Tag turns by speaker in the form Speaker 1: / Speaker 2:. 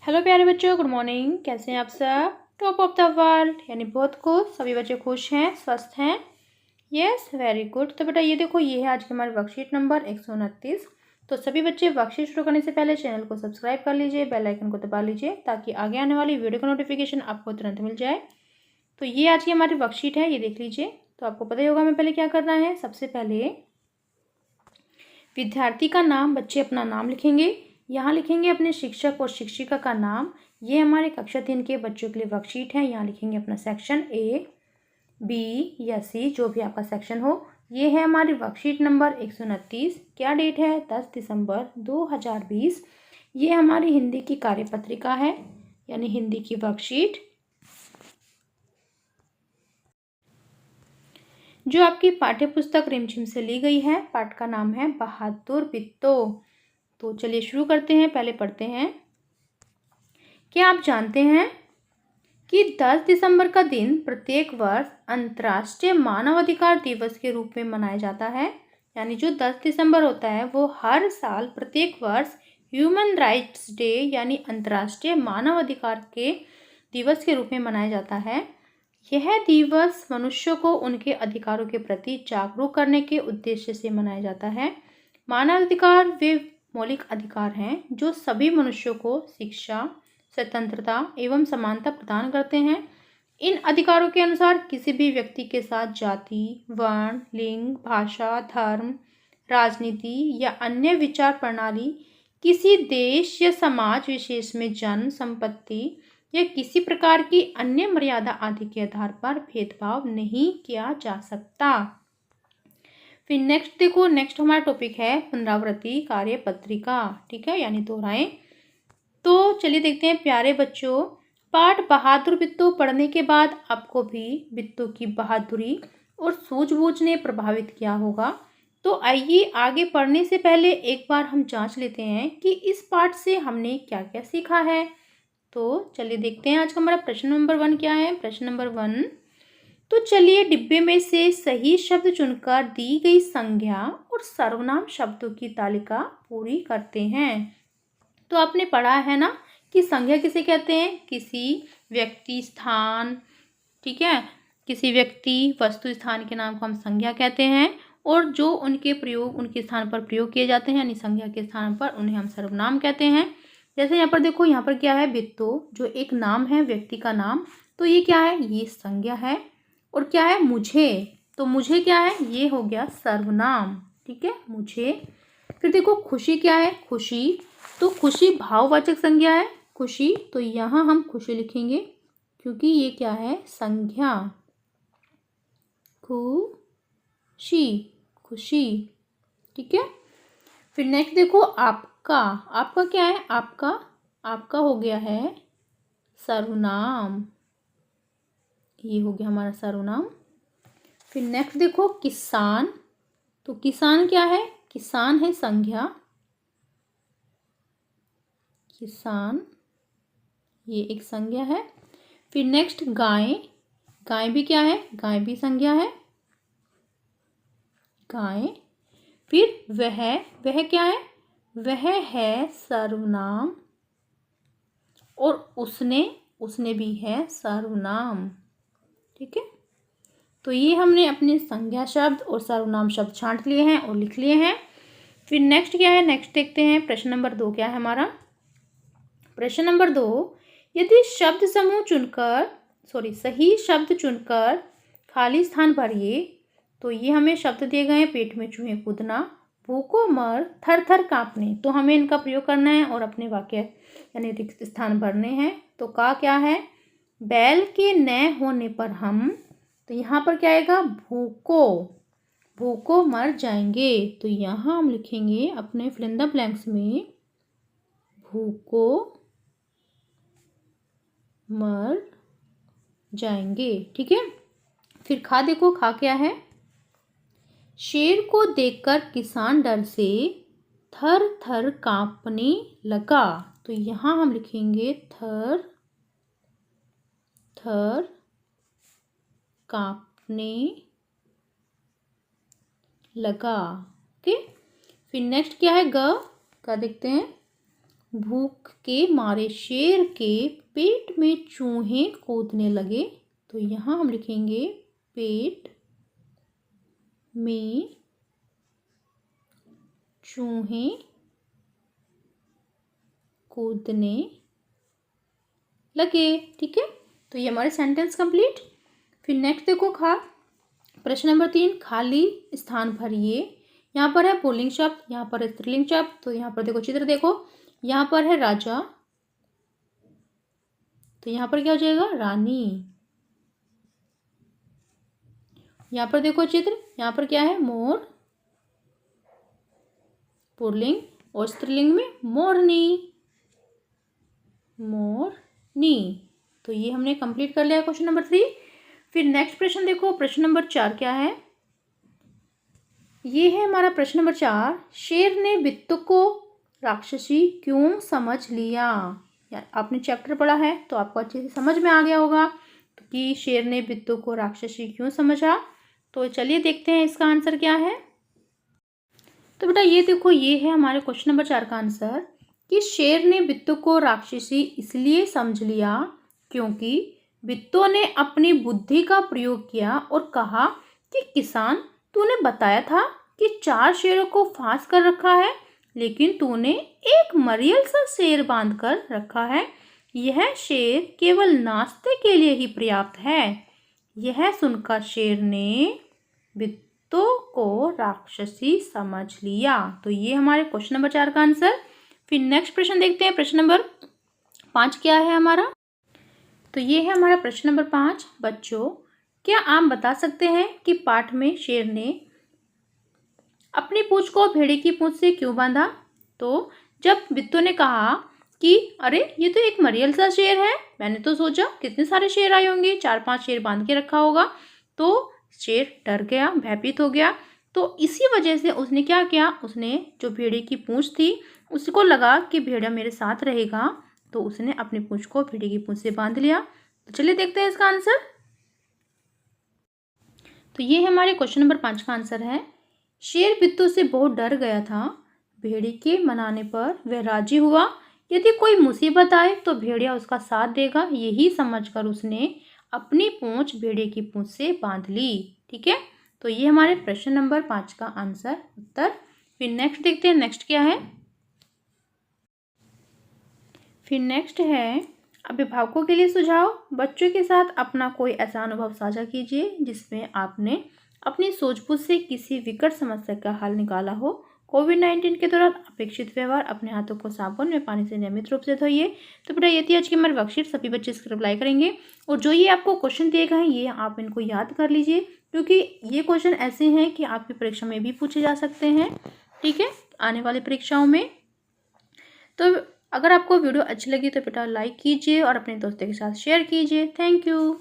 Speaker 1: Hello प्यारे बच्चों, good morning. कैसे हैं आप सब? टॉप ऑफ द वर्ल्ड यानी बहुत खुश। सभी बच्चे खुश हैं, स्वस्थ हैं? Yes, very good. तो बेटा ये देखो, ये है आज की हमारी वर्कशीट नंबर 129। तो सभी बच्चे वर्कशीट शुरू करने से पहले चैनल को सब्सक्राइब कर लीजिए, बेल आइकन को दबा लीजिए ताकि आगे आने वाली वीडियो का नोटिफिकेशन आपको तुरंत मिल जाए। तो ये आज की हमारी वर्कशीट है, ये देख लीजिए। तो आपको पता ही होगा हमें पहले क्या करना है। सबसे पहले विद्यार्थी का नाम, बच्चे अपना नाम लिखेंगे। यहाँ लिखेंगे अपने शिक्षक और शिक्षिका का नाम। ये हमारे कक्षा 3 के बच्चों के लिए वर्कशीट है। यहाँ लिखेंगे अपना सेक्शन A, B या C, जो भी आपका सेक्शन हो। ये है हमारी वर्कशीट नंबर 129। क्या डेट है? 10 दिसंबर 2020। ये हमारी हिंदी की कार्यपत्रिका है, यानी हिंदी की वर्कशीट, जो आपकी पाठ्य पुस्तक रिमझिम से ली गई है। पाठ का नाम है बहादुर बित्तो। तो चलिए शुरू करते हैं। पहले पढ़ते हैं। क्या आप जानते हैं कि 10 दिसंबर का दिन प्रत्येक वर्ष अंतर्राष्ट्रीय मानवाधिकार दिवस के रूप में मनाया जाता है। यानी जो 10 दिसंबर होता है वो हर साल प्रत्येक वर्ष ह्यूमन राइट्स डे यानी अंतर्राष्ट्रीय मानवाधिकार के दिवस के रूप में मनाया जाता है। यह दिवस मनुष्यों को उनके अधिकारों के प्रति जागरूक करने के उद्देश्य से मनाया जाता है। मानवाधिकार वे मौलिक अधिकार हैं जो सभी मनुष्यों को शिक्षा, स्वतंत्रता एवं समानता प्रदान करते हैं। इन अधिकारों के अनुसार किसी भी व्यक्ति के साथ जाति, वर्ण, लिंग, भाषा, धर्म, राजनीति या अन्य विचार प्रणाली, किसी देश या समाज विशेष में जन्म, संपत्ति या किसी प्रकार की अन्य मर्यादा आदि के आधार पर भेदभाव नहीं किया जा सकता। फिर नेक्स्ट देखो, नेक्स्ट हमारा टॉपिक है पुनरावृत्ति कार्य पत्रिका। ठीक है, यानी दोहराएं। तो चलिए देखते हैं प्यारे बच्चों, पाठ बहादुर बित्तो पढ़ने के बाद आपको भी बित्तो की बहादुरी और सूझबूझ ने प्रभावित किया होगा। तो आइए आगे पढ़ने से पहले एक बार हम जांच लेते हैं कि इस पाठ से हमने क्या क्या सीखा है। तो चलिए देखते हैं आज का हमारा प्रश्न नंबर 1 क्या है। प्रश्न नंबर 1, तो चलिए डिब्बे में से सही शब्द चुनकर दी गई संज्ञा और सर्वनाम शब्दों की तालिका पूरी करते हैं। तो आपने पढ़ा है ना कि संज्ञा किसे कहते हैं? किसी व्यक्ति, स्थान, ठीक है, किसी व्यक्ति, वस्तु, स्थान के नाम को हम संज्ञा कहते हैं। और जो उनके प्रयोग उनके स्थान पर प्रयोग किए जाते हैं यानी संज्ञा के स्थान पर, उन्हें हम सर्वनाम कहते हैं। जैसे यहाँ पर देखो, यहाँ पर क्या है? बित्तो, जो एक नाम है, व्यक्ति का नाम। तो ये क्या है? ये संज्ञा है। और क्या है? मुझे, तो मुझे क्या है? ये हो गया सर्वनाम। ठीक है, मुझे। फिर देखो खुशी क्या है? खुशी, तो खुशी भाववाचक संज्ञा है, खुशी। तो यहाँ हम खुशी लिखेंगे क्योंकि ये क्या है? संज्ञा। खुशी, खुशी। ठीक है। फिर नेक्स्ट देखो, आपका, आपका क्या है? आपका, आपका हो गया है सर्वनाम। ये हो गया हमारा सर्वनाम। फिर नेक्स्ट देखो, किसान, तो किसान क्या है? किसान है संज्ञा, किसान, ये एक संज्ञा है। फिर नेक्स्ट गाय, गाय भी क्या है? गाय भी संज्ञा है, गाय। फिर वह क्या है? वह है सर्वनाम। और उसने, उसने भी है सर्वनाम। ठीक है, तो ये हमने अपने संज्ञा शब्द और सर्वनाम शब्द छांट लिए हैं और लिख लिए हैं। फिर नेक्स्ट क्या है? नेक्स्ट देखते हैं प्रश्न नंबर 2 क्या है हमारा। प्रश्न नंबर 2, यदि शब्द समूह चुनकर सही शब्द चुनकर खाली स्थान भरिए। तो ये हमें शब्द दिए गए हैं, पेट में चूहे कूदना, भूखों मर, थर थर कांपने। तो हमें इनका प्रयोग करना है और अपने वाक्य यानी रिक्त स्थान भरने हैं। तो का क्या है? बैल के न होने पर हम, तो यहाँ पर क्या आएगा? भूखो, भूखो मर जाएंगे। तो यहाँ हम लिखेंगे अपने फिल इन द ब्लैंक्स में भूखो मर जाएंगे। ठीक है। फिर खा देखो, खा क्या है? शेर को देखकर किसान डर से थर थर कांपने लगा। तो यहाँ हम लिखेंगे थर थर कांपने लगा। ओके। फिर नेक्स्ट क्या है? ग, का देखते हैं। भूख के मारे शेर के पेट में चूहे कूदने लगे। तो यहाँ हम लिखेंगे पेट में चूहे कूदने लगे। ठीक है, तो ये हमारे सेंटेंस कंप्लीट। फिर नेक्स्ट देखो प्रश्न नंबर 3, खाली स्थान भरिए। यहाँ पर है पुल्लिंग शब्द, यहाँ पर है स्त्रीलिंग शब्द। तो यहाँ पर देखो चित्र देखो, यहाँ पर है राजा, तो यहाँ पर क्या हो जाएगा रानी। यहाँ पर देखो चित्र, यहाँ पर क्या है मोर, पुल्लिंग, और स्त्रीलिंग में मोरनी, मोरनी। तो ये हमने कंप्लीट कर लिया क्वेश्चन नंबर 3। फिर नेक्स्ट प्रश्न देखो, प्रश्न नंबर 4 क्या है, ये है हमारा प्रश्न नंबर 4, शेर ने बित्तु को राक्षसी क्यों समझ लिया। यार आपने चैप्टर पढ़ा है तो आपको अच्छे से समझ में आ गया होगा कि शेर ने बित्तु को राक्षसी क्यों समझा। तो चलिए देखते हैं इसका आंसर क्या है। तो बेटा ये देखो, ये है हमारे क्वेश्चन नंबर 4 का आंसर कि शेर ने बित्तु को राक्षसी इसलिए समझ लिया क्योंकि बित्तु ने अपनी बुद्धि का प्रयोग किया और कहा कि किसान, तूने बताया था कि 4 शेरों को फांस कर रखा है, लेकिन तूने एक मरियल सा शेर बांध कर रखा है। यह शेर केवल नाश्ते के लिए ही पर्याप्त है। यह सुनकर शेर ने बित्तु को राक्षसी समझ लिया। तो ये हमारे क्वेश्चन नंबर 4 का आंसर। फिर नेक्स्ट प्रश्न देखते हैं, प्रश्न नंबर 5 क्या है हमारा। तो ये है हमारा प्रश्न नंबर 5, बच्चों क्या आप बता सकते हैं कि पाठ में शेर ने अपनी पूंछ को भेड़े की पूंछ से क्यों बांधा। तो जब बित्तु ने कहा कि अरे ये तो एक मरियल सा शेर है, मैंने तो सोचा कितने सारे शेर आए होंगे, 4-5 शेर बांध के रखा होगा, तो शेर डर गया, भयभीत हो गया। तो इसी वजह से उसने क्या किया, उसने जो भेड़े की पूंछ थी उसको लगा कि भेड़ा मेरे साथ रहेगा, तो उसने अपनी पूंछ को भेड़े की पूंछ से बांध लिया। तो चलिए देखते हैं इसका आंसर। तो ये हमारे क्वेश्चन नंबर 5 का आंसर है। शेर बित्तु से बहुत डर गया था। भेड़े के मनाने पर वह राजी हुआ। यदि कोई मुसीबत आए तो भेड़िया उसका साथ देगा, यही समझकर उसने अपनी पूंछ भेड़े की पूंछ से बांध ली। ठीक है, तो ये हमारे प्रश्न नंबर 5 का आंसर उत्तर। फिर नेक्स्ट देखते हैं, नेक्स्ट क्या है। फिर नेक्स्ट है अभिभावकों के लिए सुझाव। बच्चों के साथ अपना कोई ऐसा अनुभव साझा कीजिए जिसमें आपने अपनी सूझबूझ से किसी विकट समस्या का हल निकाला हो। कोविड-19 के दौरान अपेक्षित व्यवहार, अपने हाथों को साबुन में पानी से नियमित रूप से धोइए। तो बेटा ये थी आज की हमारी वर्कशीट, सभी बच्चे इसका रिप्लाई करेंगे। और जो ये आपको क्वेश्चन दिए गए हैं ये आप इनको याद कर लीजिए, क्योंकि ये क्वेश्चन ऐसे हैं कि आपकी परीक्षा में भी पूछे जा सकते हैं। ठीक है, आने वाली परीक्षाओं में। तो अगर आपको वीडियो अच्छी लगी तो बेटा लाइक कीजिए और अपने दोस्तों के साथ शेयर कीजिए। Thank you.